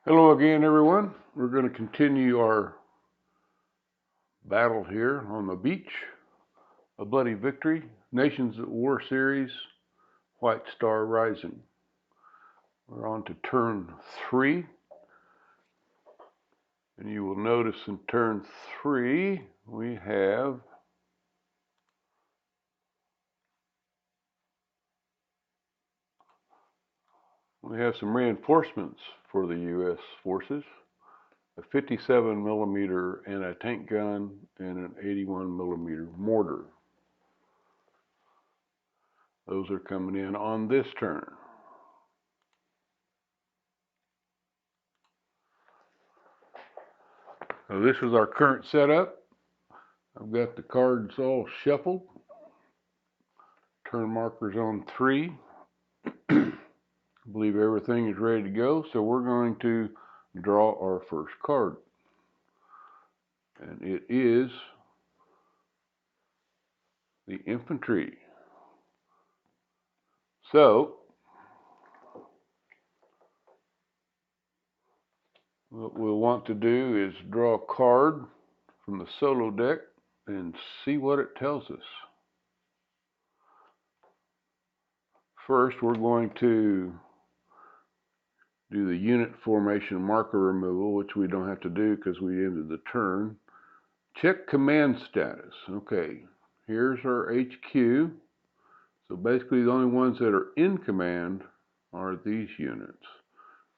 Hello again, everyone. We're going to continue our battle here on the beach. A Bloody Victory, Nations at War Series, White Star Rising. We're on to turn 3. And you will notice in turn 3, we have some reinforcements for the U.S. forces. A 57 millimeter anti-tank gun and an 81 millimeter mortar. Those are coming in on this turn. So this is our current setup. I've got the cards all shuffled. Turn markers on 3. I believe everything is ready to go, so we're going to draw our first card. And it is the infantry. So, what we'll want to do is draw a card from the solo deck and see what it tells us. First, we're going to do the unit formation marker removal, which we don't have to do because we ended the turn. Check command status. Okay, here's our HQ. So basically the only ones that are in command are these units.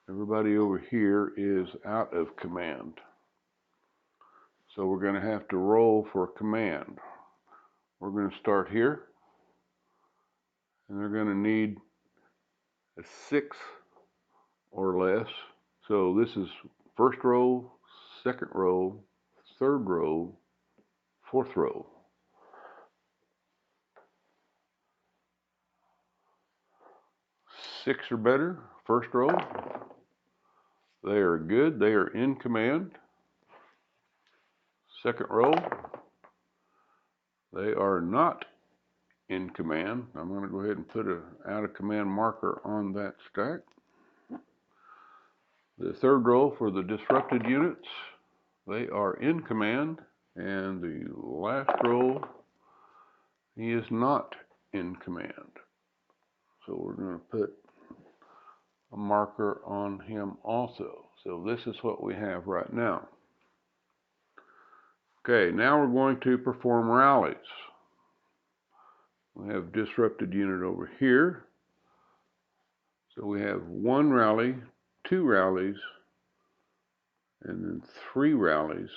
Everybody over here is out of command. So we're going to have to roll for command. We're going to start here. And they're going to need a 6 or less. So this is first row, second row, third row, fourth row. 6 or better, first row. They are good. They are in command. Second row. They are not in command. I'm going to go ahead and put an out of command marker on that stack. The third row for the disrupted units, they are in command. And the last row, he is not in command. So we're going to put a marker on him also. So this is what we have right now. Okay, now we're going to perform rallies. We have disrupted unit over here. So we have 1 rally, 2 rallies, and then 3 rallies.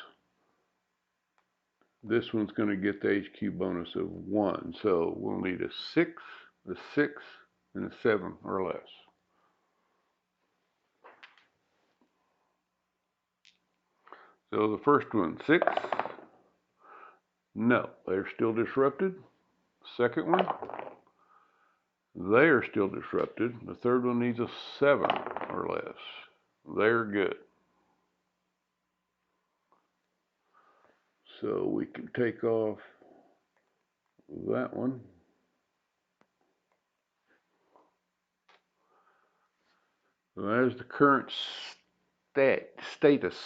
This one's going to get the HQ bonus of 1. So we'll need a 6, a 6, and a 7 or less. So the first one, 6. No, they're still disrupted. Second one, they are still disrupted. The third one needs a 7 or less. They're good. So we can take off that one. So that is the current status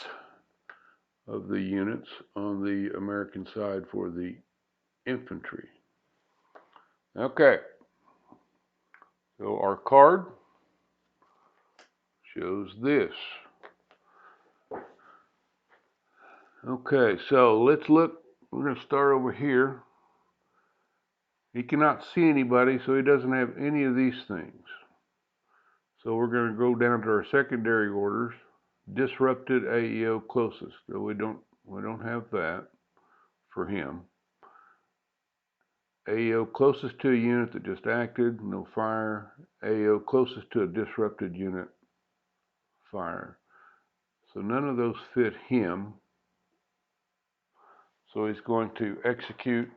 of the units on the American side for the infantry. Okay, so our card shows this. Okay, so let's look. We're going to start over here. He cannot see anybody, so he doesn't have any of these things. So we're going to go down to our secondary orders. Disrupted AEO closest. So we don't have that for him. AEO closest to a unit that just acted, no fire. AEO closest to a disrupted unit, fire. So none of those fit him. So he's going to execute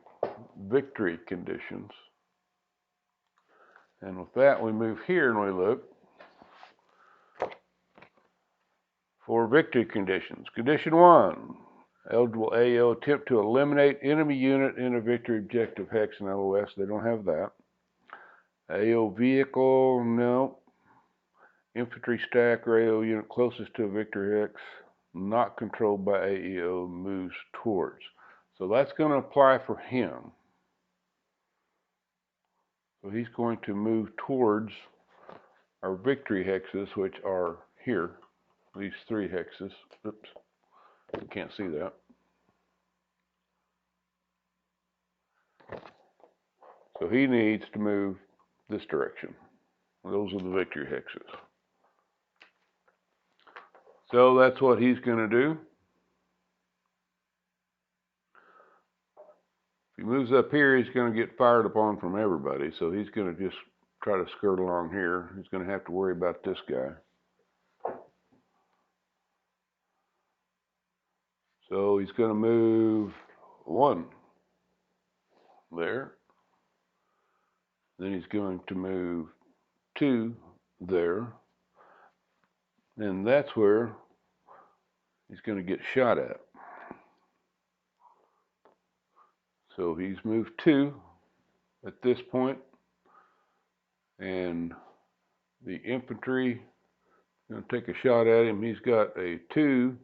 victory conditions. And with that, we move here and we look for victory conditions. Condition 1, eligible AO attempt to eliminate enemy unit in a victory objective hex and LOS. They don't have that. AO vehicle, no. infantry stack or AO unit closest to a victory hex, not controlled by AEO, moves towards. So that's going to apply for him. So he's going to move towards our victory hexes, which are here, these 3 hexes. Oops, you can't see that. So he needs to move this direction. Those are the victory hexes. So that's what he's going to do. If he moves up here, he's going to get fired upon from everybody. So he's going to just try to skirt along here. He's going to have to worry about this guy. So he's going to move 1 there. Then he's going to move 2 there. And that's where he's going to get shot at. So he's moved 2 at this point, and the infantry is going to take a shot at him. He's got a 2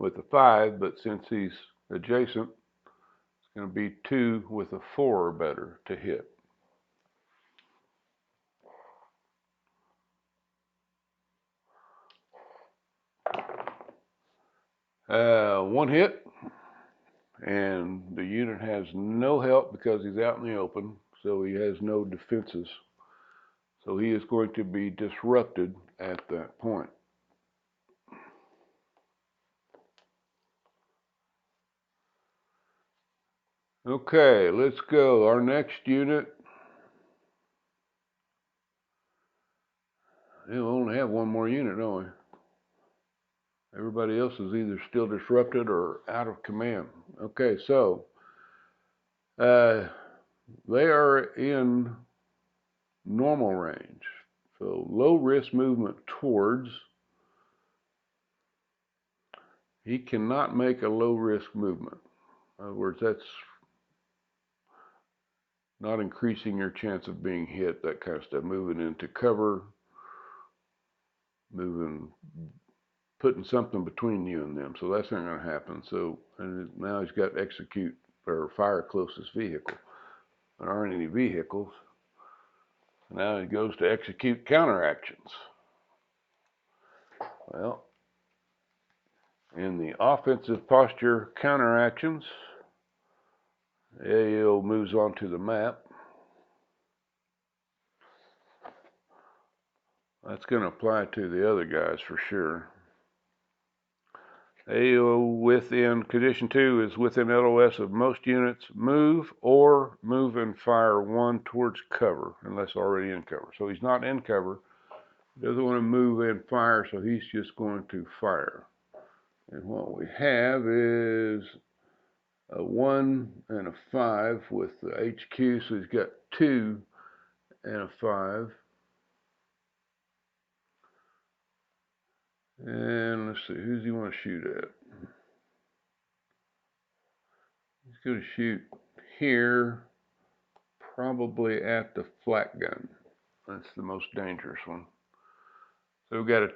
with a 5, but since he's adjacent, it's going to be 2 with a 4 or better to hit. One hit, and the unit has no help because he's out in the open, so he has no defenses. So he is going to be disrupted at that point. Okay, let's go. Our next unit, we'll only have 1 more unit, don't we? Everybody else is either still disrupted or out of command. Okay, so they are in normal range. So low risk movement towards. He cannot make a low risk movement. In other words, that's not increasing your chance of being hit, that kind of stuff. Moving into cover, putting something between you and them. So that's not going to happen. So and now he's got execute or fire closest vehicle. There aren't any vehicles. Now he goes to execute counteractions. Well, in the offensive posture counteractions, AO moves onto the map. That's going to apply to the other guys for sure. AO within condition 2 is within LOS of most units. Move or move and fire 1 towards cover unless already in cover. So he's not in cover. He doesn't want to move and fire, so he's just going to fire. And what we have is a 1 and a 5 with the HQ, so he's got 2 and a 5. And let's see, who does he want to shoot at? He's going to shoot here, probably at the flak gun. That's the most dangerous one. So we've got to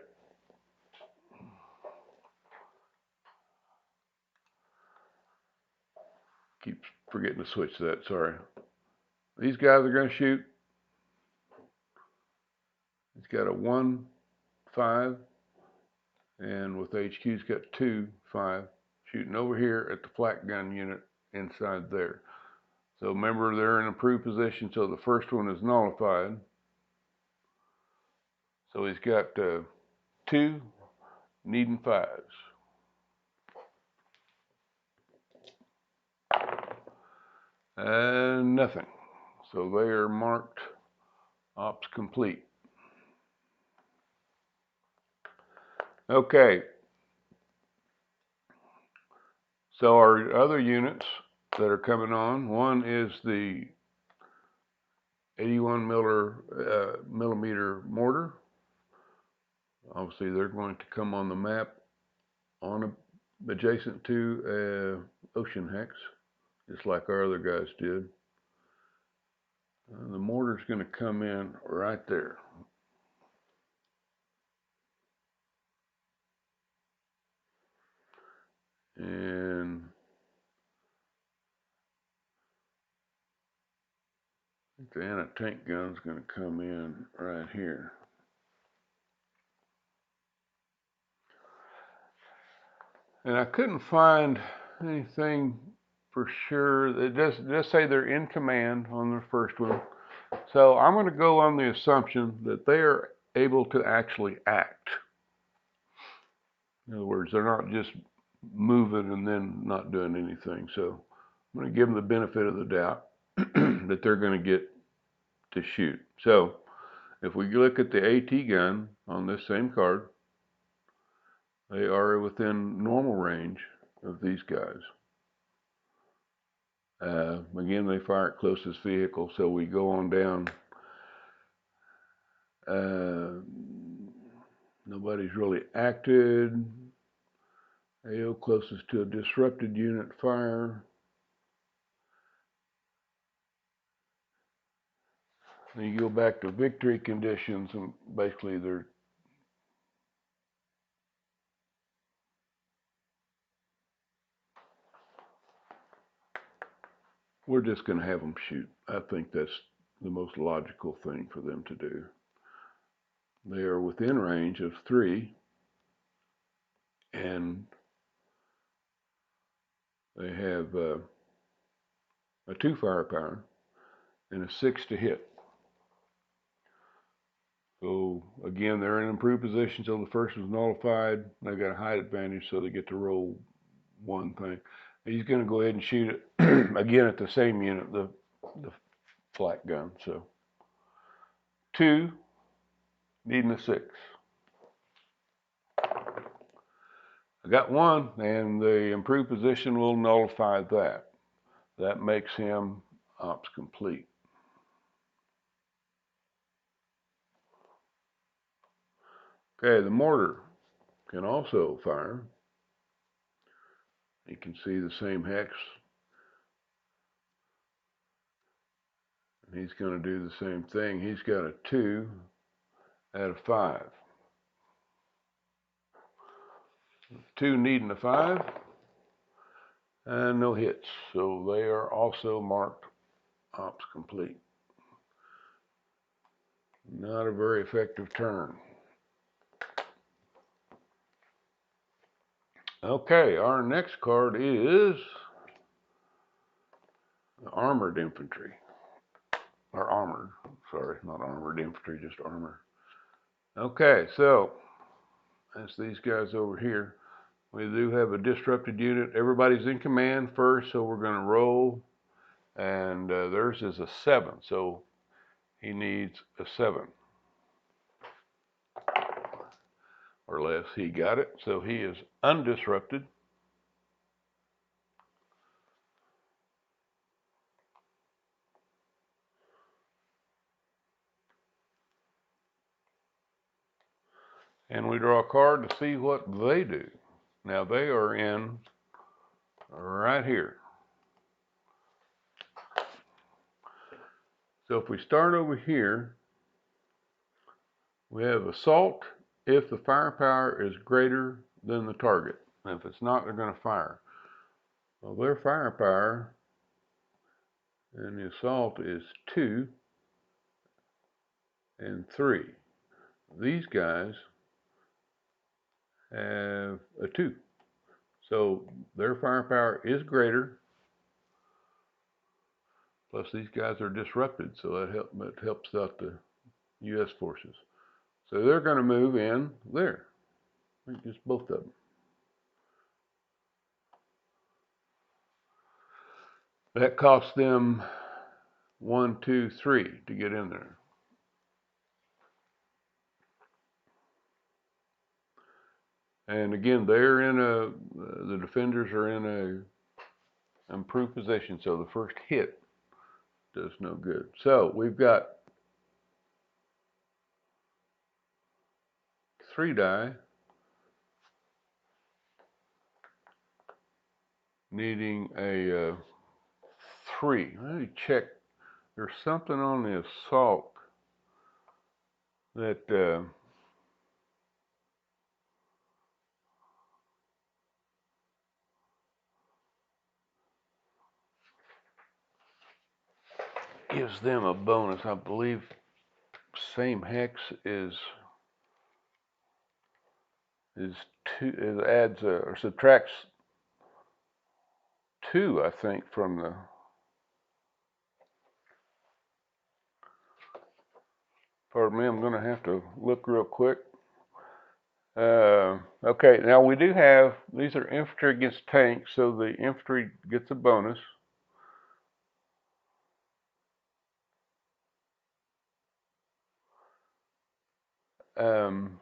keep forgetting to switch that, sorry. These guys are going to shoot. He's got a 1, 5, and with HQ he's got 2, 5, shooting over here at the flak gun unit inside there. So remember, they're in improved position, so the first one is nullified. So he's got 2 needing 5s. And nothing. So they are marked ops complete. Okay. So our other units that are coming on, one is the 81 millimeter mortar. Obviously, they're going to come on the map adjacent to ocean hex, just like our other guys did. The mortar's going to come in right there. And the anti-tank gun's going to come in right here. And I couldn't find anything for sure. It just say they're in command on the first one. So I'm going to go on the assumption that they are able to actually act. In other words, they're not just moving and then not doing anything. So I'm going to give them the benefit of the doubt that they're going to get to shoot. So if we look at the AT gun on this same card, they are within normal range of these guys. Again, they fire at closest vehicle, so we go on down. Nobody's really acted. AO closest to a disrupted unit fire. Then you go back to victory conditions, and basically we're just going to have them shoot. I think that's the most logical thing for them to do. They are within range of 3, and they have a 2 firepower and a 6 to hit. So again, they're in improved position, so the first was nullified. They got a height advantage, so they get to roll one thing. He's going to go ahead and shoot it again at the same unit, the flak gun. So 2, needing a 6. I got 1, and the improved position will nullify that. That makes him ops complete. Okay, the mortar can also fire. You can see the same hex. And he's going to do the same thing. He's got a 2 out of 5. 2 needing a 5. And no hits. So they are also marked ops complete. Not a very effective turn. Okay, our next card is armored infantry. Or armored, sorry, not armored infantry, just armor. Okay, so that's these guys over here. We do have a disrupted unit. Everybody's in command first, so we're going to roll. And theirs is a 7, so he needs a 7. Or less. He got it, so he is undisrupted. And we draw a card to see what they do. Now they are in right here. So if we start over here, we have assault if the firepower is greater than the target. And if it's not, they're going to fire. Well, their firepower and the assault is 2 and 3. These guys have a 2. So their firepower is greater. Plus these guys are disrupted, so that helps out the U.S. forces. So they're going to move in there. Just both of them. That costs them 1, 2, 3 to get in there. And again, they're in the defenders are in a improved position, so the first hit does no good. So we've got 3 die needing a 3. Let me check. There's something on the assault that gives them a bonus. I believe same hex is two. It adds or subtracts 2, I think, from the. Pardon me, I'm going to have to look real quick. Okay, now we do have, these are infantry against tanks, so the infantry gets a bonus. Um,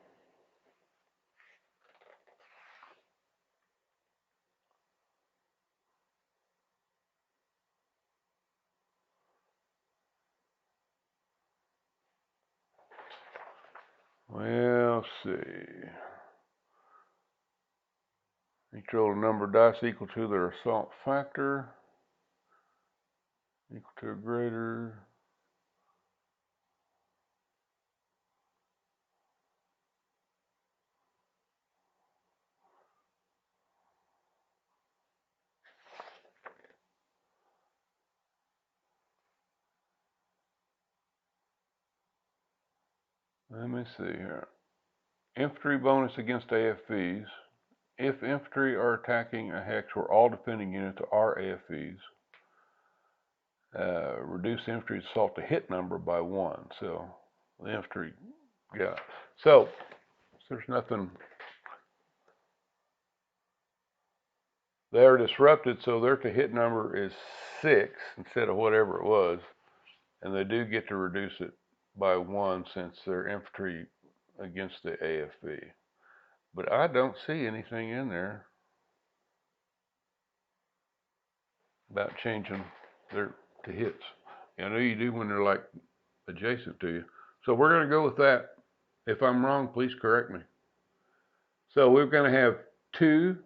well, let's see. Each roll a number of dice equal to their assault factor, equal to or greater. Let me see here. Infantry bonus against AFVs. If infantry are attacking a hex where all defending units are AFVs, reduce infantry assault to hit number by 1. So the infantry, yeah. So there's nothing. They're disrupted, so their to hit number is 6 instead of whatever it was, and they do get to reduce it by 1 since they're infantry against the AFV. But I don't see anything in there about changing their to hits. I know you do when they're like adjacent to you. So we're going to go with that. If I'm wrong, please correct me. So we're going to have 2.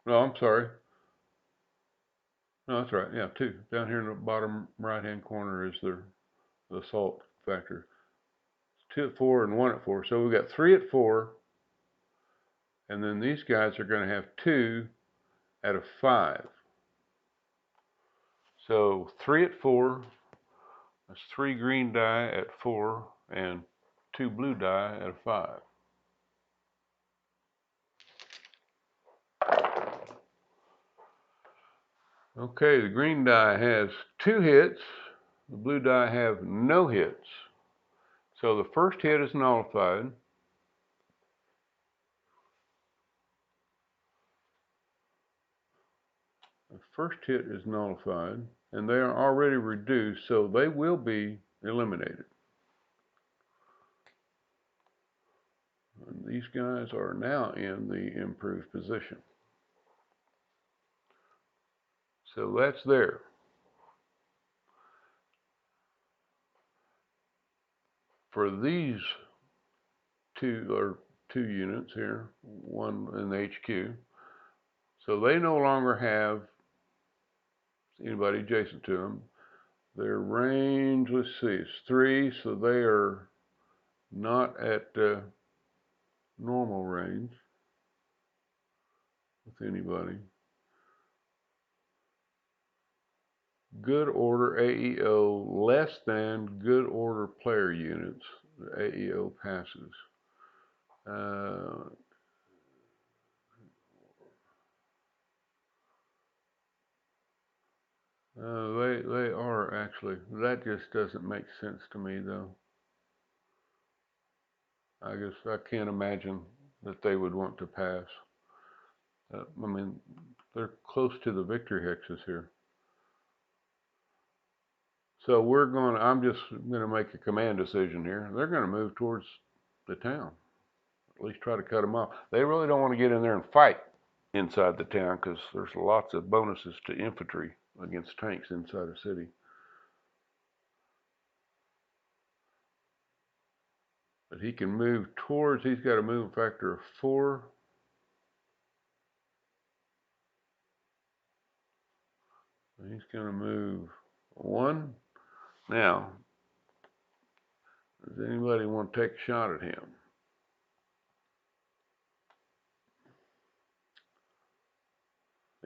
No, I'm sorry. No, that's right. Yeah, 2. Down here in the bottom right-hand corner is the assault factor. 2 at 4 and 1 at 4. So we've got 3 at 4. And then these guys are going to have 2 at a 5. So 3 at 4. That's 3 green die at 4 and 2 blue die at a 5. Okay, the green die has 2 hits. The blue die have no hits. So the first hit is nullified. The first hit is nullified, and they are already reduced, so they will be eliminated. And these guys are now in the improved position. So that's there. For these two units here, one in the HQ, so they no longer have anybody adjacent to them. Their range, let's see, it's 3, so they are not at normal range with anybody. Good order AEO less than good order player units. The AEO passes. They are actually. That just doesn't make sense to me, though. I guess I can't imagine that they would want to pass. I mean, they're close to the victory hexes here. So I'm just going to make a command decision here. They're going to move towards the town. At least try to cut them off. They really don't want to get in there and fight inside the town because there's lots of bonuses to infantry against tanks inside a city. But he can move towards, he's got a movement factor of 4. He's going to move 1. Now, does anybody want to take a shot at him?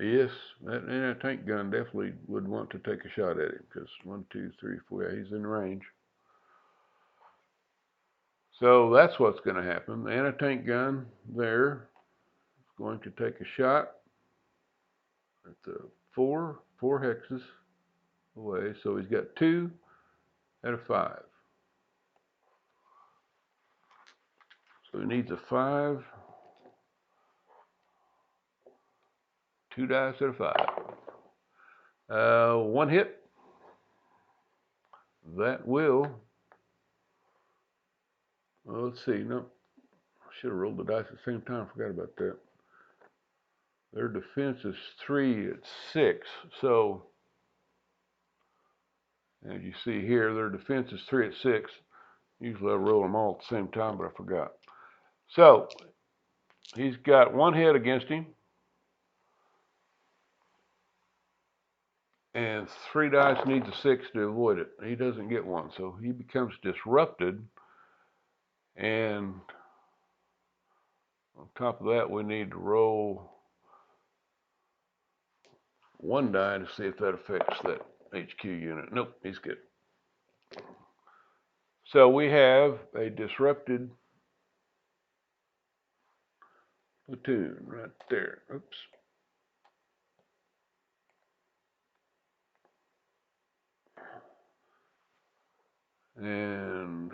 Yes, that tank gun definitely would want to take a shot at him because 1, 2, 3, 4, yeah, he's in range. So that's what's going to happen. The anti-tank gun there is going to take a shot at the four hexes away. So he's got 2 out of 5. So he needs a 5, 2 dice out of 5. 1 hit. That will. Well, let's see. No, I should have rolled the dice at the same time. Forgot about that. Their defense is 3 at 6. So, as you see here, their defense is 3 at 6. Usually I roll them all at the same time, but I forgot. So, he's got 1 hit against him. And 3 dice needs a 6 to avoid it. He doesn't get 1, so he becomes disrupted. And on top of that, we need to roll 1 die to see if that affects that HQ unit. Nope, he's good. So we have a disrupted platoon right there. Oops. And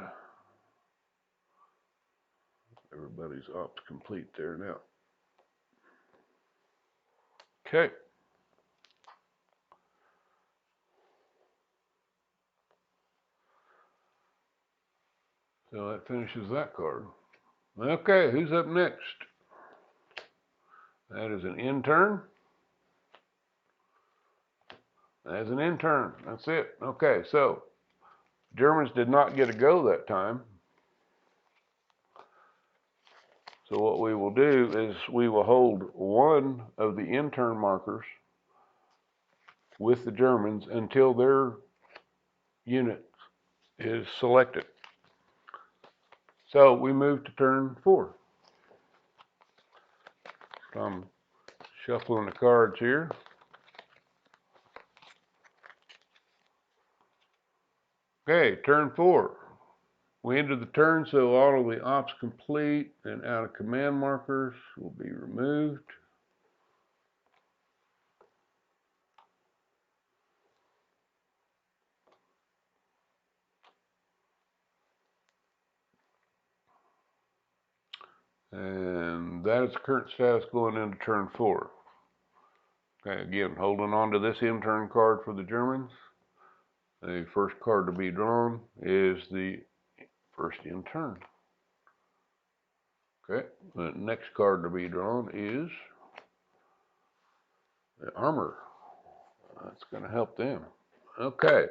everybody's ops complete there now. Okay. So that finishes that card. Okay, who's up next? That is an intern. As an intern. That's it. Okay, so Germans did not get a go that time. So what we will do is we will hold 1 of the intern markers with the Germans until their unit is selected. So we move to turn 4. So I'm shuffling the cards here. Okay, turn 4. We ended the turn, so all of the ops complete and out of command markers will be removed. And that is the current status going into turn 4. Okay, again, holding on to this intern card for the Germans. The first card to be drawn is the first intern. Okay, the next card to be drawn is the armor. That's going to help them. Okay,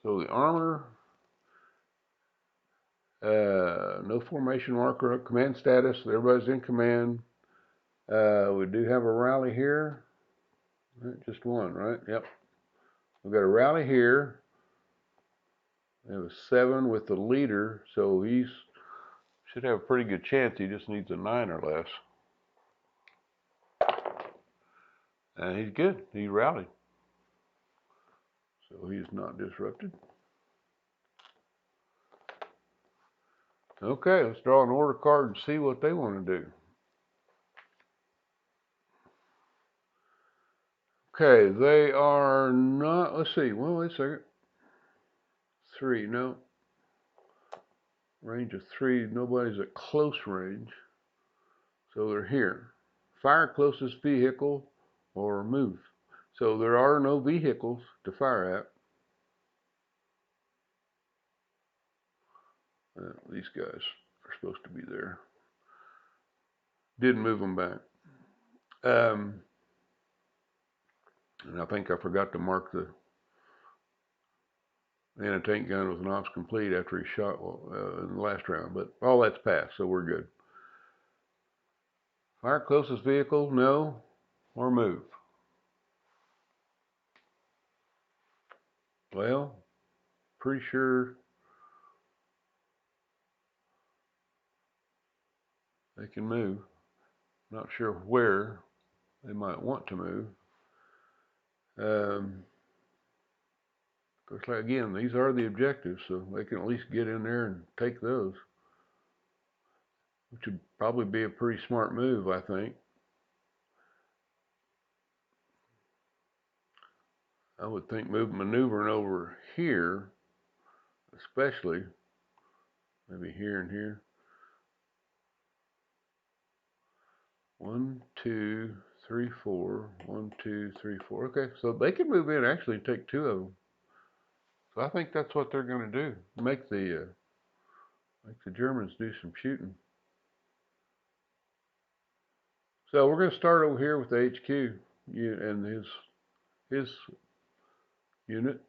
so the armor, no formation marker, command status, everybody's in command. We do have a rally here. Just 1, right? Yep. We've got a rally here. We have a 7 with the leader, so he should have a pretty good chance. He just needs a 9 or less. And he's good. He rallied. So he's not disrupted. Okay, let's draw an order card and see what they want to do. Okay, they are not, let's see, well, wait a second. 3, no. Range of 3, nobody's at close range. So they're here. Fire closest vehicle or move. So there are no vehicles to fire at. These guys are supposed to be there. Didn't move them back. And I think I forgot to mark the anti-tank gun with an ops complete after he shot in the last round, but all that's passed, so we're good. Fire closest vehicle, no, or move. Well, pretty sure they can move. Not sure where they might want to move. Looks like, again, these are the objectives, so they can at least get in there and take those, which would probably be a pretty smart move, I think. I would think maneuvering over here, especially, maybe here and here. 1, 2, 3, 4. 1, 2, 3, 4. Okay, so they can move in actually and take 2 of them. So I think that's what they're going to do. Make the Germans do some shooting. So we're going to start over here with the HQ and his unit.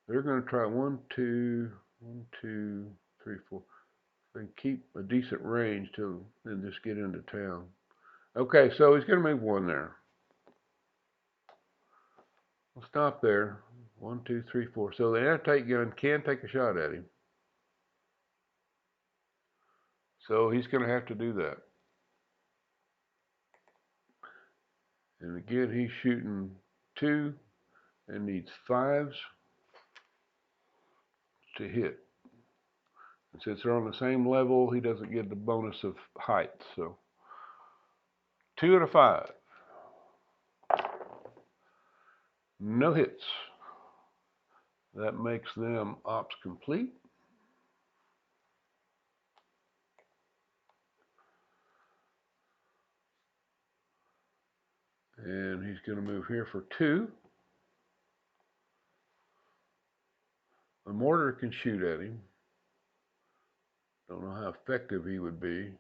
They're going to try 1, 2, 1, 2, 3, 4. They keep a decent range till then just get into town. Okay, so he's going to move 1 there. We'll stop there. 1, 2, 3, 4. So the anti-tank gun can take a shot at him. So he's going to have to do that. And again, he's shooting 2 and needs 5s to hit. And since they're on the same level, he doesn't get the bonus of height. So 2 and a 5. No hits. That makes them ops complete. And he's going to move here for 2. A mortar can shoot at him. Don't know how effective he would be.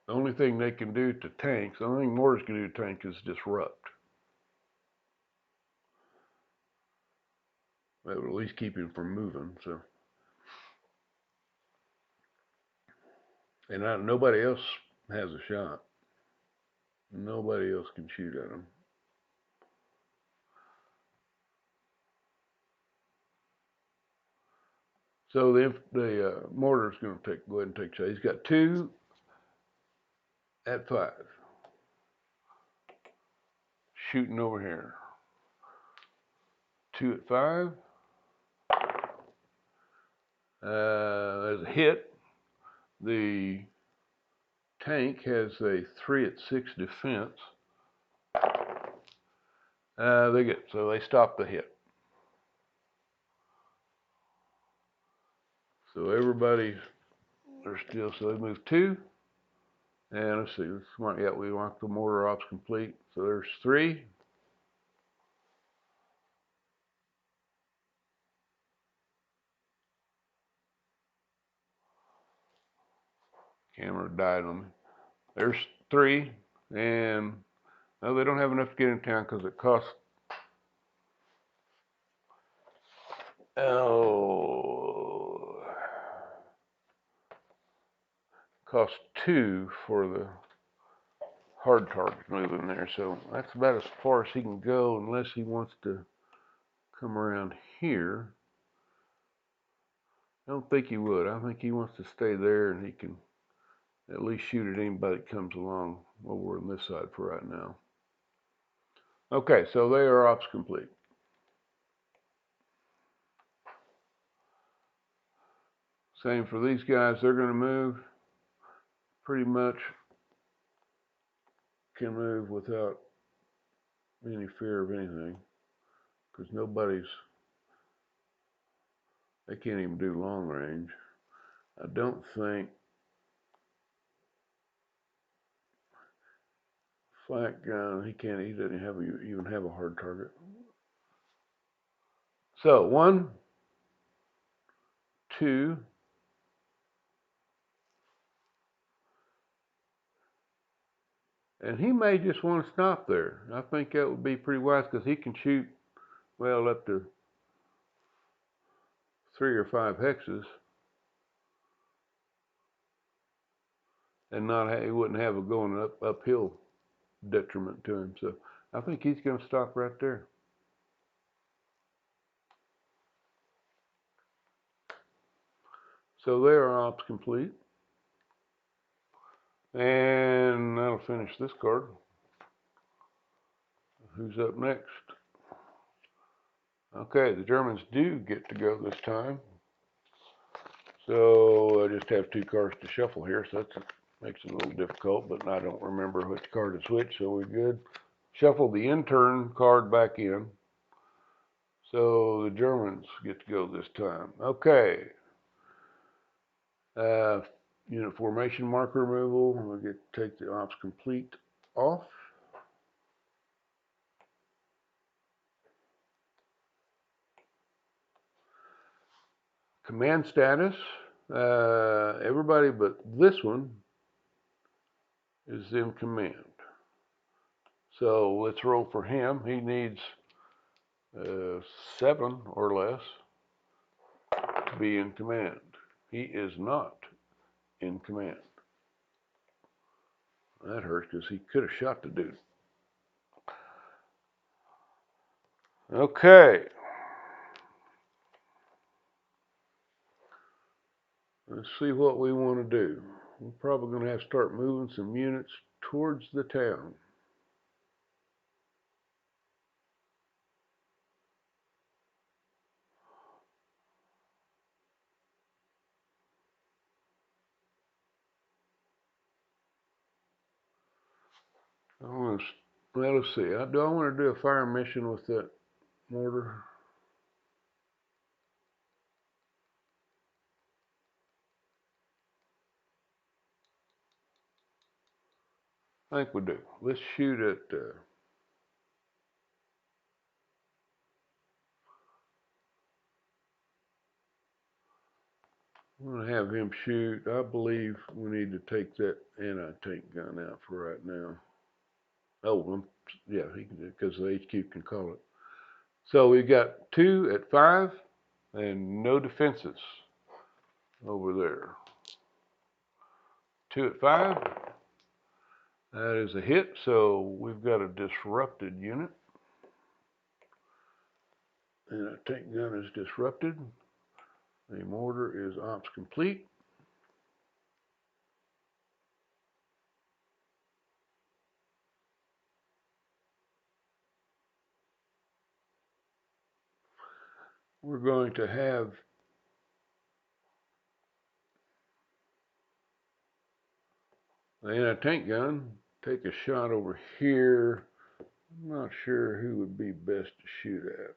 The only thing they can do to tanks, the only thing mortars can do to tanks is disrupt. That would at least keep him from moving. So, and nobody else has a shot. Nobody else can shoot at him. So the mortar is going to go ahead and take a shot. He's got 2 at 5. Shooting over here. 2 at 5. There's a hit. The tank has a 3 at 6 defense. So they stop the hit. So everybody's, they're still, so they move 2. And let's see, yeah, we want the mortar ops complete. So there's 3. Camera died on me. There's 3. And no, they don't have enough to get in town because it costs, costs 2 for the hard target move in there. So that's about as far as he can go unless he wants to come around here. I don't think he would. I think he wants to stay there and he can at least shoot at anybody that comes along over on this side for right now. Okay, so they are ops complete. Same for these guys. They're going to move. Pretty much can move without any fear of anything because they can't even do long range. I don't think flak gun, he doesn't even have a hard target. So 1, 2, and he may just want to stop there. I think that would be pretty wise because he can shoot, well, up to 3 or 5 hexes and he wouldn't have a going uphill detriment to him. So I think he's going to stop right there. So they are ops complete. And that'll to finish this card. Who's up next? Okay, the Germans do get to go this time. So I just have 2 cards to shuffle here, so that makes it a little difficult, but I don't remember which card is which, so we're good. Shuffle the intern card back in. So the Germans get to go this time. Okay. Unit formation marker removal. We'll take the ops complete off. Command status. Everybody but this one is in command. So let's roll for him. He needs 7 or less to be in command. He is not in command. That hurts because he could have shot the dude. Okay. Let's see what we want to do. We're probably going to have to start moving some units towards the town. Well, let's see. Do I want to do a fire mission with that mortar? I think we do. Let's shoot at. I'm going to have him shoot. I believe we need to take that anti-tank gun out for right now. Oh, yeah, he can do it because the HQ can call it. So we've got 2 at 5 and no defenses over there. 2 at 5. That is a hit, so we've got a disrupted unit. And our tank gun is disrupted. The mortar is ops complete. We're going to have the anti-tank gun take a shot over here. I'm not sure who would be best to shoot at.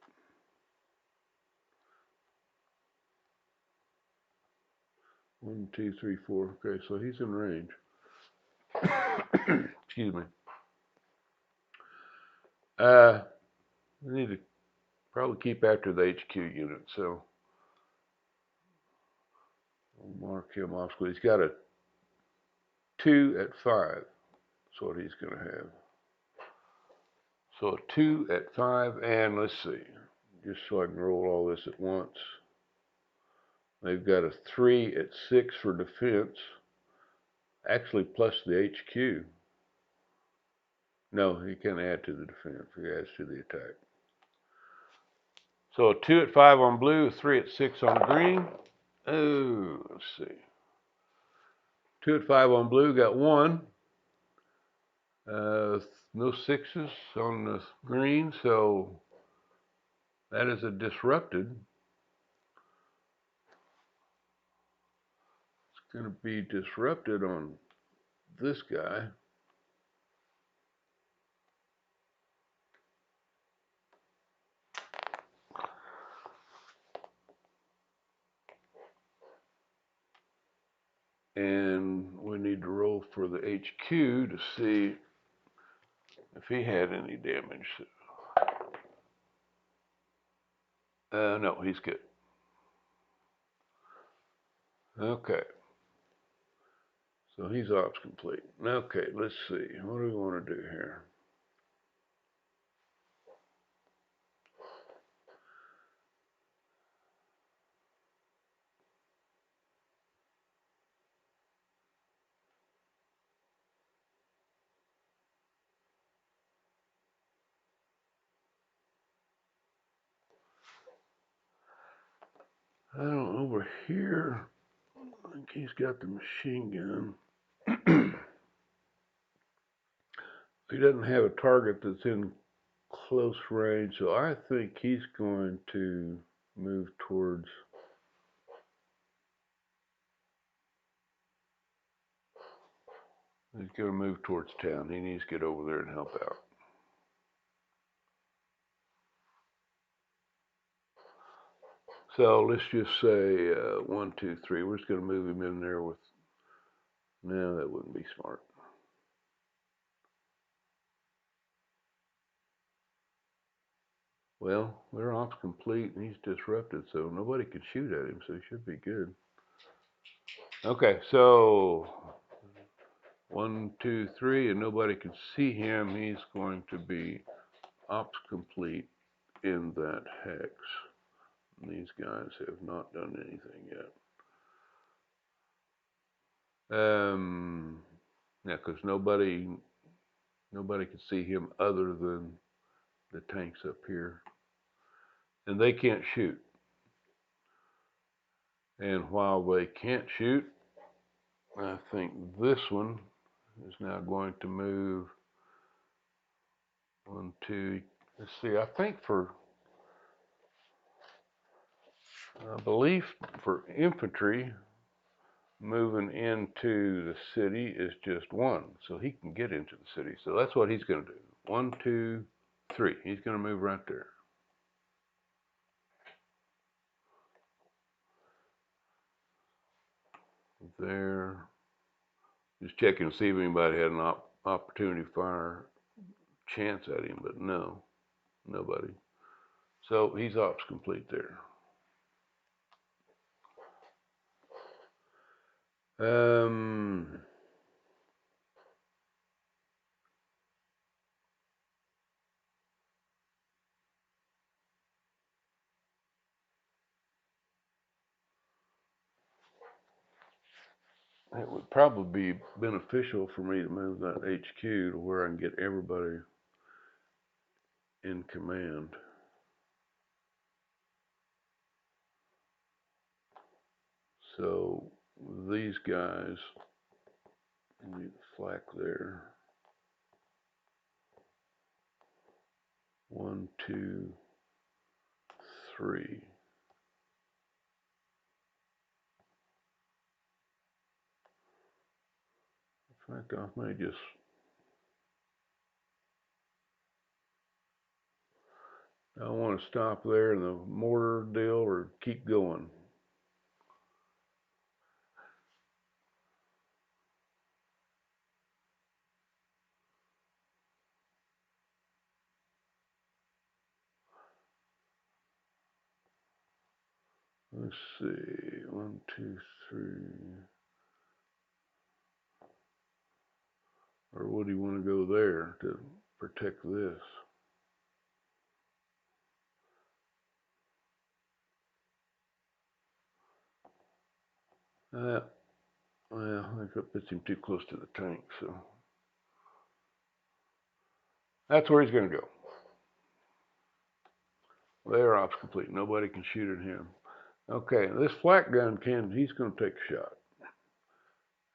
One, two, three, four. Okay, so he's in range. Excuse me. We need to probably keep after the HQ unit, so we'll mark him off. He's got a 2 at 5. That's what he's going to have. So a 2 at 5, and let's see, just so I can roll all this at once. They've got a 3 at 6 for defense, actually plus the HQ. No, he can add to the defense. He adds to the attack. So a 2 at 5 on blue, a 3 at 6 on green. Oh, let's see. 2 at 5 on blue, got 1. No 6s on the green, so that is a disrupted. It's going to be disrupted on this guy. And we need to roll for the HQ to see if he had any damage. No, he's good. Okay. So he's ops complete. Okay, let's see. What do we want to do here? I don't know, over here, I think he's got the machine gun. He doesn't have a target that's in close range, so I think he's going to move towards town. He needs to get over there and help out. So let's just say 1, 2, 3. We're just going to move him in there with. No, that wouldn't be smart. Well, their ops complete, and he's disrupted, so nobody can shoot at him, so he should be good. Okay, so 1, 2, 3, and nobody can see him. He's going to be ops complete in that hex. And these guys have not done anything yet. Yeah, because nobody can see him other than the tanks up here, and they can't shoot. And while they can't shoot, I think this one is now going to move 1, 2. Let's see. I believe for infantry, moving into the city is just 1, so he can get into the city. So that's what he's going to do. 1, 2, 3. He's going to move right there. There. Just checking to see if anybody had an opportunity to fire chance at him, but no, nobody. So he's ops complete there. It would probably be beneficial for me to move that HQ to where I can get everybody in command. So these guys need the flak there. 1, 2, 3. In fact, I may just. I want to stop there in the mortar deal or keep going. Let's see, 1, 2, 3. Or would he want to go there to protect this? Well, I think that puts him too close to the tank, so that's where he's going to go. Their ops complete. Nobody can shoot at him. Okay, this flak gun he's going to take a shot.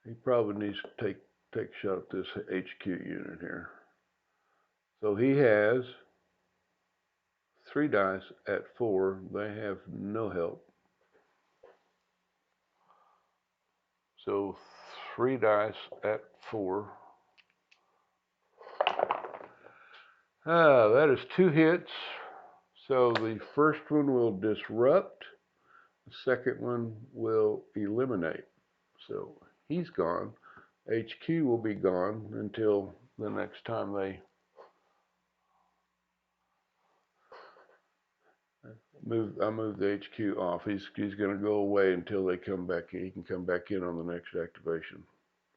He probably needs to take a shot at this HQ unit here. So he has 3 dice at 4. They have no help. So 3 dice at 4. That is 2 hits. So the first one will disrupt. The second one will eliminate. So he's gone. HQ will be gone until the next time they move. I move the HQ off. He's going to go away until they come back in. He can come back in on the next activation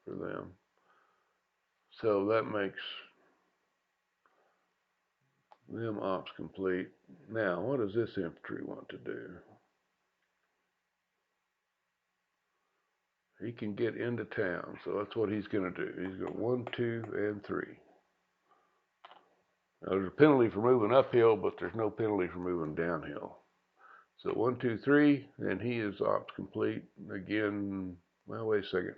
for them. So that makes them ops complete. Now, what does this infantry want to do? He can get into town, so that's what he's going to do. He's going 1, 2, and 3. Now, there's a penalty for moving uphill, but there's no penalty for moving downhill. So 1, 2, 3, and he is ops complete. Again, well, wait a second.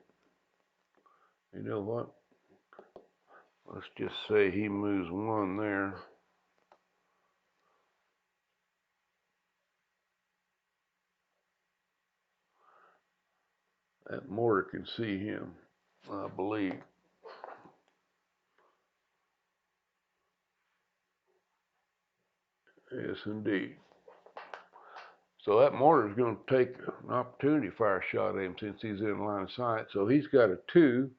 You know what? Let's just say he moves one there. That mortar can see him, I believe. Yes, indeed. So that mortar is going to take an opportunity fire shot at him since he's in line of sight. So he's got a 2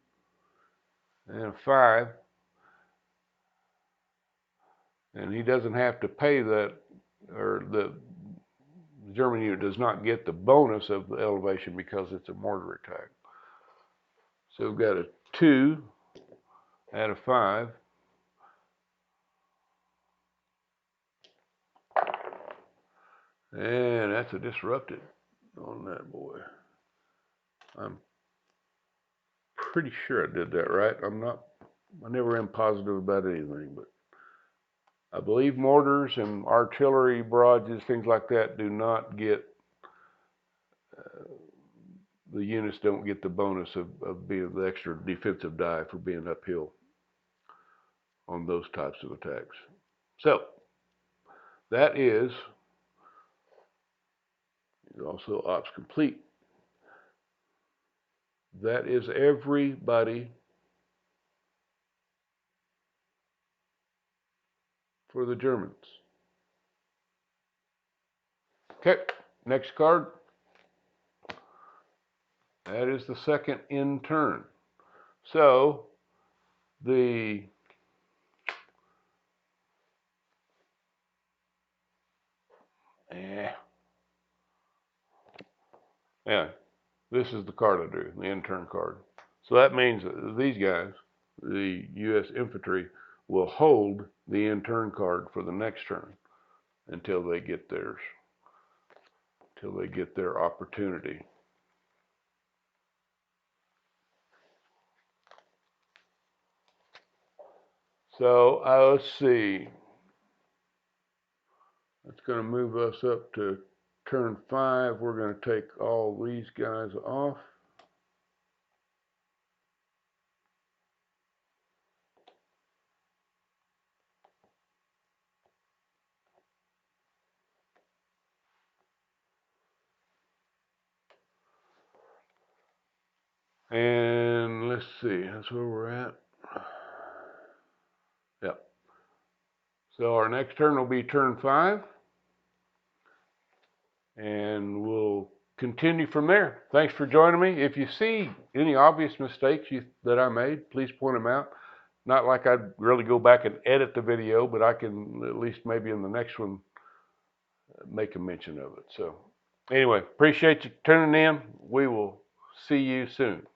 and a 5. And he doesn't have to pay that, or the German unit does not get the bonus of the elevation because it's a mortar attack. So we've got a 2 out of 5. And that's a disrupted on that boy. I'm pretty sure I did that right. I never am positive about anything, but I believe mortars and artillery barrages, things like that, do not get, the units don't get the bonus of being the extra defensive die for being uphill on those types of attacks. So that is also ops complete. That is everybody for the Germans. Okay, next card. That is the second in turn. So the yeah, this is the card I drew, the in turn card. So that means that these guys, the U.S. infantry, will hold the in turn card for the next turn until they get theirs, until they get their opportunity. So let's see. That's going to move us up to turn 5. We're going to take all these guys off. And let's see, that's where we're at. Yep. So our next turn will be turn 5. And we'll continue from there. Thanks for joining me. If you see any obvious mistakes that I made, please point them out. Not like I'd really go back and edit the video, but I can at least maybe in the next one make a mention of it. So anyway, appreciate you tuning in. We will see you soon.